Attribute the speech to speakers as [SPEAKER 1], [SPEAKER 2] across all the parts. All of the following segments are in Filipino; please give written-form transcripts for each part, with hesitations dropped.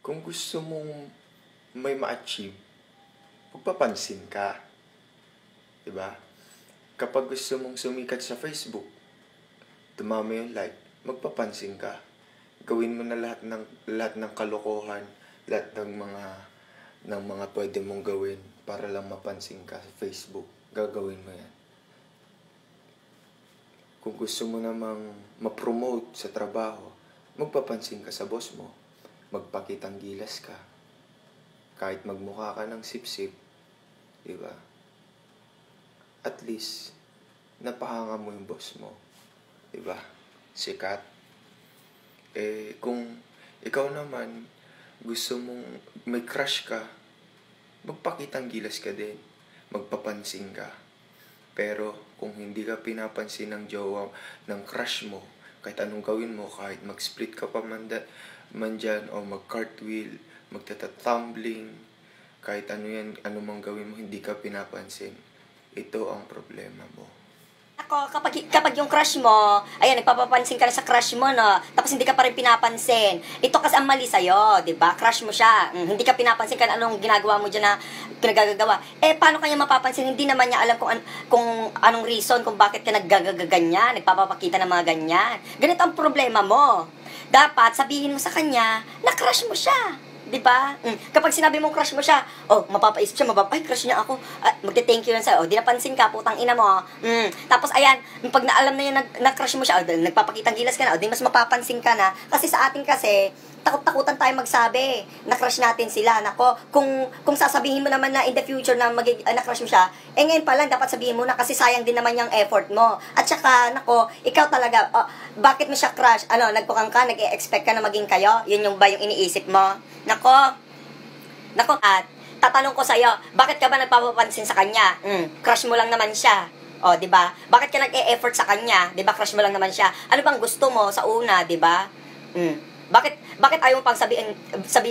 [SPEAKER 1] Kung gusto mong may ma-achieve, magpapansin ka. Diba? Kapag gusto mong sumikat sa Facebook, dumami yung like, magpapansin ka. Gawin mo na lahat ng kalokohan, lahat ng mga pwede mong gawin para lang mapansin ka sa Facebook. Gagawin mo yan. Kung gusto mo namang ma-promote sa trabaho, magpapansin ka sa boss mo. Magpakitang gilas ka. Kahit magmukha ka ng sip-sip, di ba? At least, napahanga mo yung boss mo. Di ba? Sikat. Kung ikaw naman, gusto mong may crush ka, magpakitang gilas ka din. Magpapansin ka. Pero, kung hindi ka pinapansin ng jowa, ng crush mo, kahit anong gawin mo, kahit mag-split ka pa man dyan, o mag-cartwheel, magtatumbling, kahit anumang gawin mo, hindi ka pinapansin. Ito ang problema mo.
[SPEAKER 2] Ako, kapag yung crush mo, ayan, nagpapapansin ka na sa crush mo, no? Tapos hindi ka pa rin pinapansin. Ito kasi ang mali sa'yo, di ba? Crush mo siya. Hindi ka pinapansin ka na anong ginagawa mo dyan na pinagagagawa. Paano kanya mapapansin? Hindi naman niya alam kung anong reason, kung bakit ka naggagaganyan, nagpapakita ng mga ganyan. Ganito ang problema mo. Dapat sabihin mo sa kanya na crush mo siya. Diba? Kapag sinabi mong crush mo siya, mapapaisip siya, ay, crush niya ako. Magte-thank you yan sa'yo. Di napansin ka, putang ina mo. Tapos, ayan, pag naalam na yun na crush mo siya, nagpapakitang gilas ka na, di mas mapapansin ka na. Kasi sa atin kasi, takot-takutan tayo magsabi na crush natin sila. Nako, kung sasabihin mo naman na in the future na na crush mo siya, ngayon pa lang dapat sabihin mo na kasi sayang din naman yung effort mo. At saka, nako, ikaw talaga, bakit mo siya crush? Nagpukang ka, nag-e-expect ka na maging kayo? Yun yung ba yung iniisip mo? Nako, at tatanong ko sa'yo, bakit ka ba nagpapapansin sa kanya? Crush mo lang naman siya. O, di ba? Bakit ka nag-e-effort sa kanya? Di ba? Crush mo lang naman siya. Ano bang gusto mo sa una, di ba? Bakit ayaw mo pang sabihin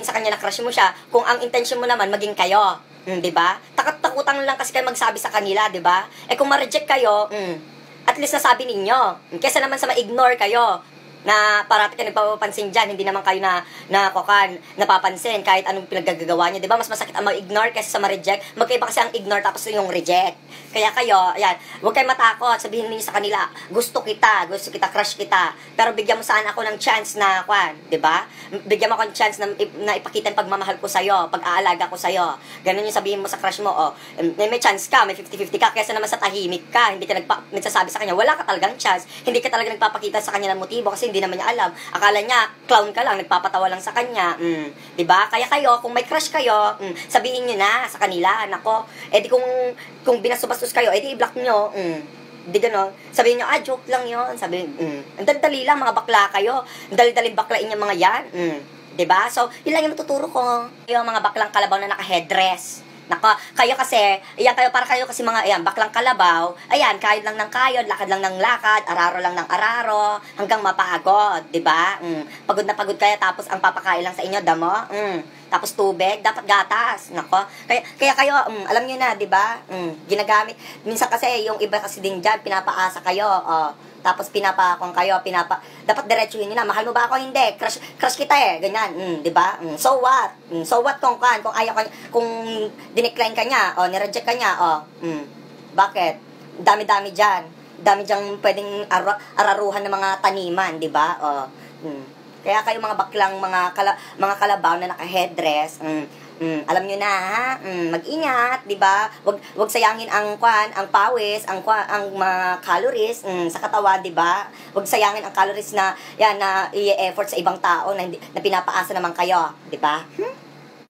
[SPEAKER 2] sa kanya na crush mo siya kung ang intention mo naman maging kayo? 'Di ba? Takot-takutan lang kasi kayo magsabi sa kanila, 'di ba? Kung ma-reject kayo, at least nasabi ninyo. Kaysa naman sa ma-ignore kayo na parati ka nagpapapansin dyan, hindi naman kayo napapansin kahit anong pinaggagawa niya. Diba? Mas masakit ang mag-ignore kaysa sa ma-reject. Magkaiba kasi ang ignore tapos yung reject. Kaya kayo, ayan, huwag kayo matakot. Sabihin niyo sa kanila, gusto kita, crush kita. Pero bigyan mo sana ako ng chance na, diba? Bigyan mo ako ng chance na ipakita yung pagmamahal ko sa'yo, pag-aalaga ko sa'yo. Ganun yung sabihin mo sa crush mo, may chance ka, may 50-50 ka, kaysa naman sa tahimik ka, hindi ka nagsasabi sa kanya, wala ka talagang chance, hindi ka talaga nagpapakita sa kanya ng motibo kasi hindi naman niya alam. Akala niya, clown ka lang, nagpapatawa lang sa kanya. Diba? Kaya kayo, kung may crush kayo, sabihin niyo na sa kanila, nako, di kung binasubastos kayo, di i-block niyo. Di gano'n. Sabihin niyo, joke lang yon. Sabihin, ang dali lang, mga bakla kayo. Ang dali-dali baklain yung mga yan. Diba? So, yun lang yung matuturo ko. Yung mga baklang kalabaw na naka-headdress. Kayo kasi, para kayo kasi mga, baklang kalabaw, kayod lang ng kayod, lakad lang ng lakad, araro lang ng araro, hanggang mapagod, di ba? Pagod na pagod kayo, tapos ang papakain lang sa inyo, damo, tapos tubig, dapat gatas, kaya kayo, alam niyo na, di ba? Ginagamit, minsan kasi, yung iba kasi din dyan, pinapaasa kayo, tapos pinapakong kayo, dapat diretsuhin nyo na, mahal mo ba ako? Hindi, crush kita ganyan, di ba? So what? So what kung ayaw ka, kung dinecline ka niya, nireject ka niya, bakit? Dami-dami dyan pwedeng araruhan ng mga taniman, di ba? Kaya kayo mga baklang, mga kalabaw na naka-headdress, alam nyo na, ha? Mag-ingat, di ba? Wag sayangin ang pawis, ang mga calories sa katawan, di ba? Wag sayangin ang calories na i-effort sa ibang tao na pinapaasa naman kayo, di ba?